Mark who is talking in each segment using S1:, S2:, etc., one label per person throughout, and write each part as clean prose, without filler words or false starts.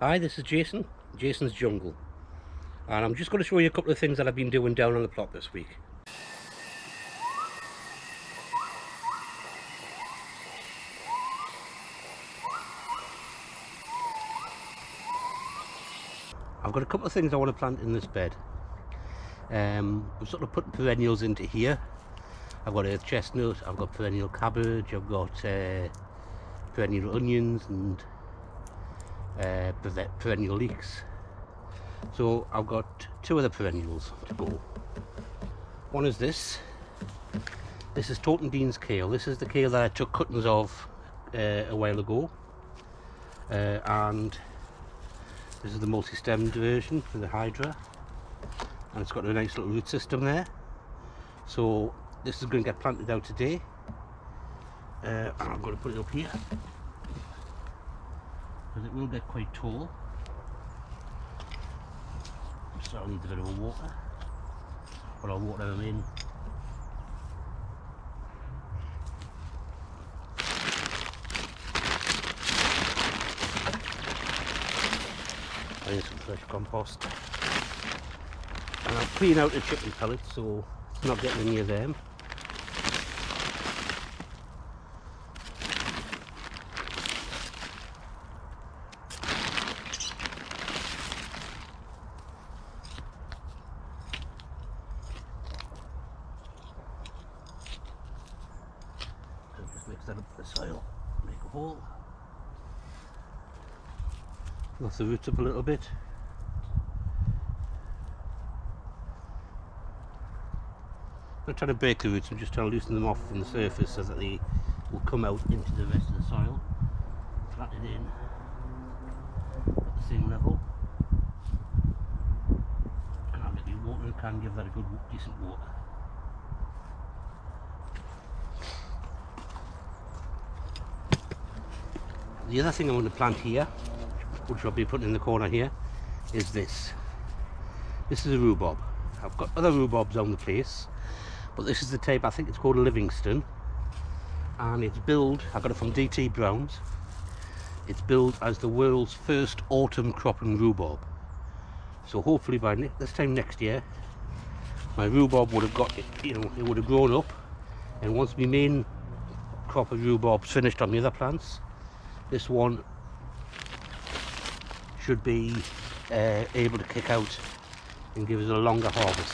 S1: Hi, this is Jason, Jason's Jungle, and I'm just going to show you a couple of things that I've been doing down on the plot this week. I've got a couple of things I want to plant in this bed. I'm sort of putting perennials into here. I've got earth chestnut, I've got perennial cabbage, I've got perennial onions and perennial leeks. So I've got two other perennials to go. One is this. This is Taunton kale. This is the kale that I took cuttings of a while ago. And this is the multi-stemmed version for the Hydra. And it's got a nice little root system there. So this is going to get planted out today. And I'm going to put it up here, because it will get quite tall. So I'll need a bit of water, but I'll water them in. I need some fresh compost. And I'll clean out the chicken pellets so it's not getting any of them. Mix that up with the soil, make a hole, fluff the roots up a little bit. I'm not trying to break the roots, I'm just trying to loosen them off from the surface so that they will come out into the rest of the soil. Flat it in at the same level, and I'll get the watering can, give that a good decent water. The other thing I want to plant here, which I'll be putting in the corner here, is this. This is a rhubarb. I've got other rhubarbs on the place, but this is the type, I think it's called Livingston, and it's billed, I got it from DT Brown's, it's billed as the world's first autumn cropping rhubarb. So hopefully by this time next year, my rhubarb would have got, it would have grown up, and once my main crop of rhubarb's finished on the other plants, this one should be able to kick out and give us a longer harvest.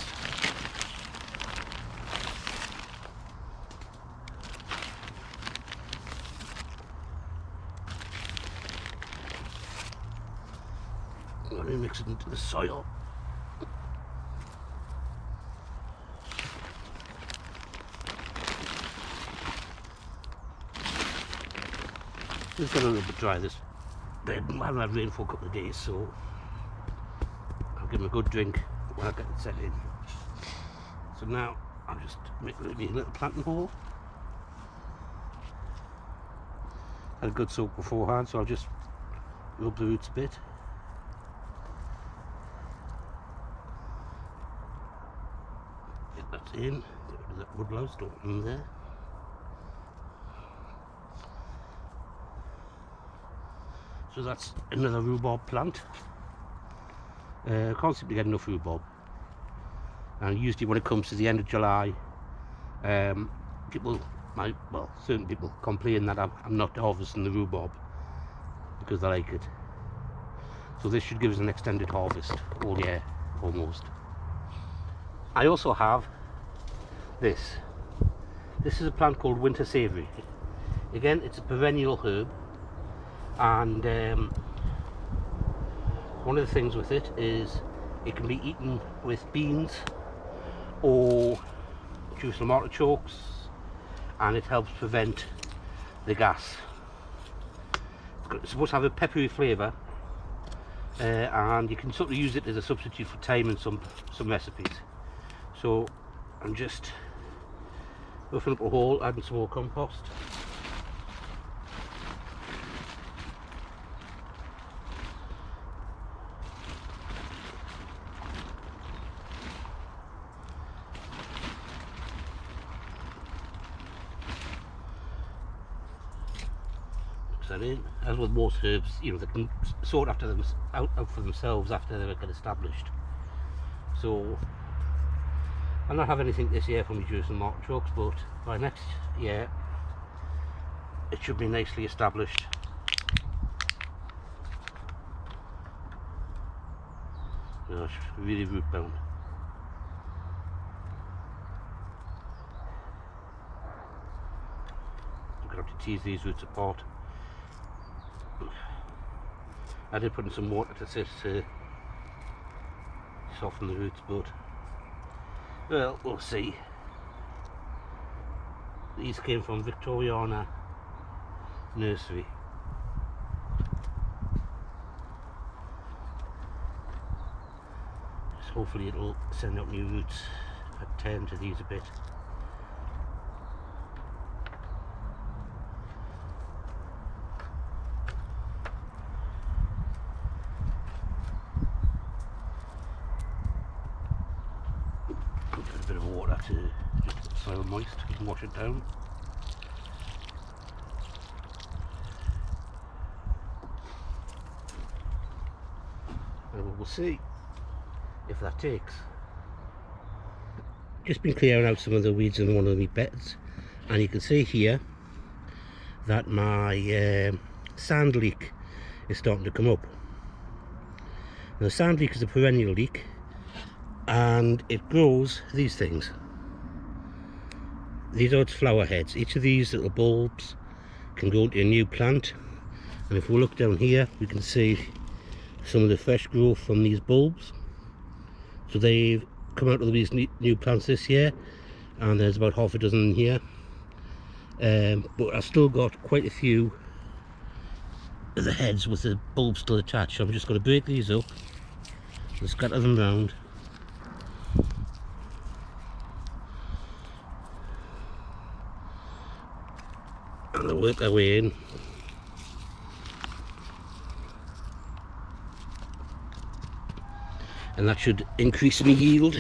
S1: I'm going to mix it into the soil. It's got a little bit dry, this bed. I haven't had rain for a couple of days, so I'll give them a good drink when I get it set in. So now I'll just make a little planting hole. Had a good soak beforehand, so I'll just rub the roots a bit. Get that in, get rid of that woodlouse, don't want them there. So that's another rhubarb plant. Can't seem to get enough rhubarb. And usually when it comes to the end of July, certain people complain that I'm not harvesting the rhubarb because they like it. So this should give us an extended harvest all year, almost. I also have this. This is a plant called winter savory. Again, it's a perennial herb. And one of the things with it is it can be eaten with beans or juice artichokes, and it helps prevent the gas. It's supposed to have a peppery flavour, and you can sort of use it as a substitute for thyme in some recipes. So I'm just filling up a hole, adding some more compost. box that in. As with most herbs, you know, they can sort after them out for themselves after they get established. So I'll not have anything this year for me juice and market trucks, but by next year it should be nicely established. Gosh, really root bound. I'm going to have to tease these roots apart. I did put in some water to soften the roots, but well, we'll see. These came from Victoriana Nursery. Just hopefully it'll send out new roots. I tend to these a bit. A bit of water to just get the soil moist, you can wash it down. And we'll see if that takes. Just been clearing out some of the weeds in one of the beds, and you can see here that my sand leek is starting to come up. Now, sand leek is a perennial leek, and it grows these things. These are its flower heads. Each of these little bulbs can go into a new plant, and if we look down here we can see some of the fresh growth from these bulbs. So they've come out of these new plants this year, and there's about half a dozen in here, but I've still got quite a few of the heads with the bulbs still attached. So I'm just going to break these up and scatter them round. And they'll work their way in. And that should increase my yield,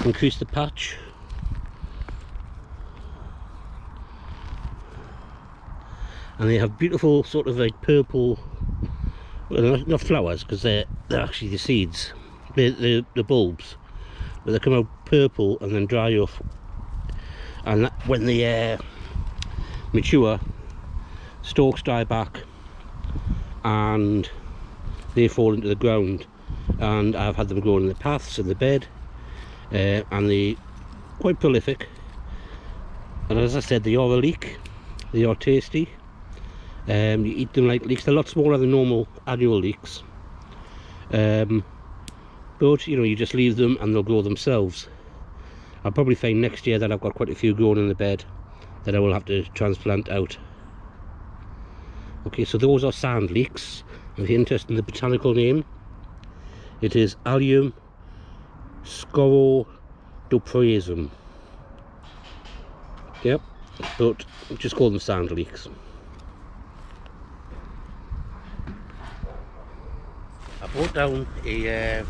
S1: increase the patch. And they have beautiful sort of like purple, well, not flowers, because they're actually the seeds, the bulbs, but they come out purple and then dry off, and that, when they mature, stalks die back and they fall into the ground. And I've had them growing in the paths in the bed, and they're quite prolific, and as I said, they are a leek, they are tasty. You eat them like leeks. They're a lot smaller than normal annual leeks, but you know, you just leave them and they'll grow themselves. I'll probably find next year that I've got quite a few growing in the bed that I will have to transplant out. Okay, so those are sand leeks. If you're interested in the botanical name, it is Allium scorodoprasum. Yep, but just call them sand leeks. I brought down a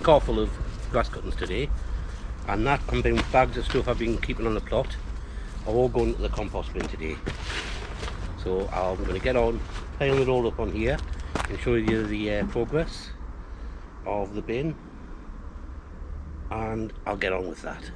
S1: car full of grass cuttings today, and that combined with bags of stuff I've been keeping on the plot are all going to the compost bin today. So I'm going to get on, piling it all up on here and show you the progress of the bin, and I'll get on with that.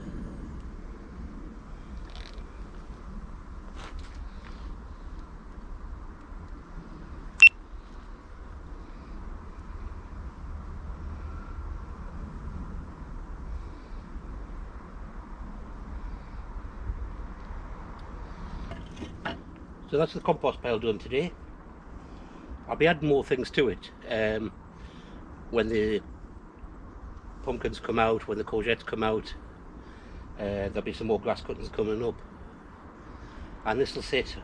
S1: So that's the compost pile done today. I'll be adding more things to it when the pumpkins come out, when the courgettes come out. There'll be some more grass cuttings coming up, and this will sit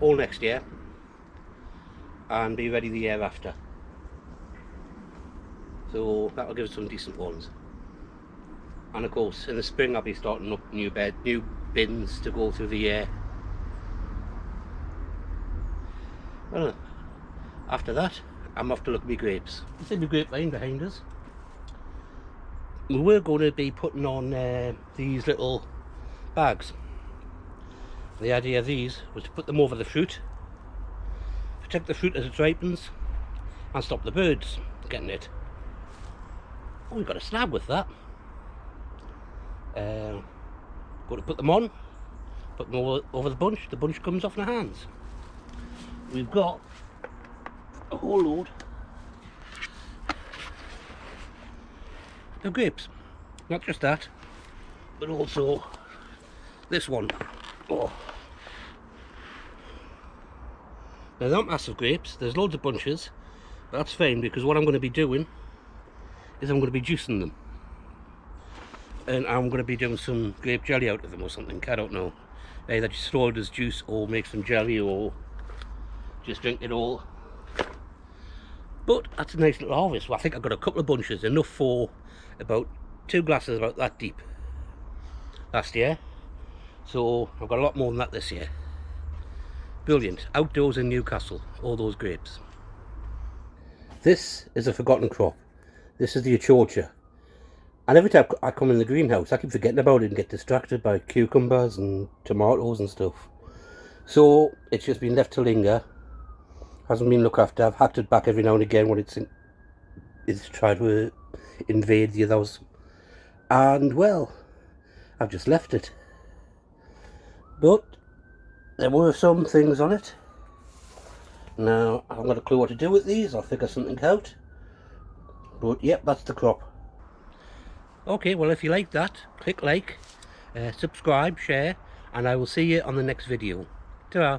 S1: all next year and be ready the year after. So that'll give us some decent ones. And of course in the spring I'll be starting up new bins to go through the year. Well, after that I'm off to look at my grapes. You see my grapevine behind us? We were going to be putting on these little bags. The idea of these was to put them over the fruit protect the fruit as it ripens, and stop the birds getting it. Oh, we've got a slab with that. Got to put them on, put them over the bunch comes off in our hands. We've got a whole load of grapes. Not just that, but also this one. Oh. Now, they're not massive grapes, there's loads of bunches, but that's fine because what I'm going to be doing is I'm going to be juicing them. And I'm going to be doing some grape jelly out of them or something, I don't know. Either just throw it as juice or make some jelly or just drink it all. But that's a nice little harvest. Well, I think I've got a couple of bunches, enough for about 2 glasses about that deep last year. So I've got a lot more than that this year. Brilliant. Outdoors in Newcastle, all those grapes. This is a forgotten crop. This is the Achocha. And every time I come in the greenhouse, I keep forgetting about it and get distracted by cucumbers and tomatoes and stuff. So it's just been left to linger. Hasn't been looked after. I've hacked it back every now and again when it's tried to invade the others. And well, I've just left it. But there were some things on it. Now, I haven't got a clue what to do with these. I'll figure something out. But yep, that's the crop. Okay, well, if you like that, click like, subscribe, share, and I will see you on the next video. Ta-ra!